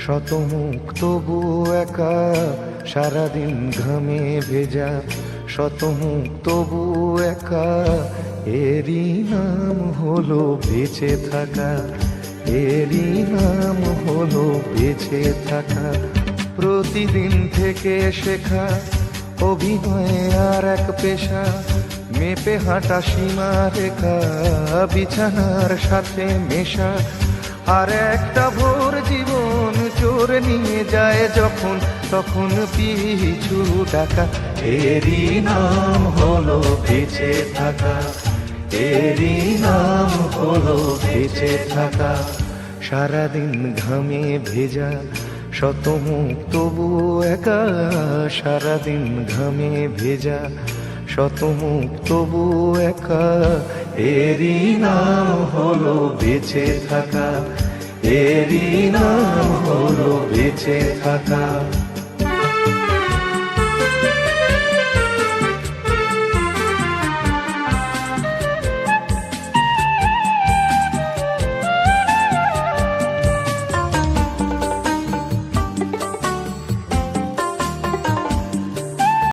শতমুখ তবু একা, সারাদিন ঘামে ভেজা। শতমুখ তবু একা, এরই নাম হলো বেঁচে থাকা। এরই নাম হলো বেঁচে থাকা। প্রতিদিন থেকে শেখা অভিনয় আর এক পেশা, মেপে হাঁটা সীমা রেখা, বিছানার সাথে মেশা। আর একটা ভোর জীবন চোর নিয়ে যায় যখন, তখন পিছু ডাকা। এরই নাম হলো বেঁচে থাকা। এরই নাম হলো বেঁচে থাকা। সারাদিন ঘামে ভেজা, শতমুখ তবু একা। সারাদিন ঘামে ভেজা, শতমুখ তবু একা। এরই নাম হলো বেঁচে থাকা। এরই নাম হলো বেঁচে থাকা।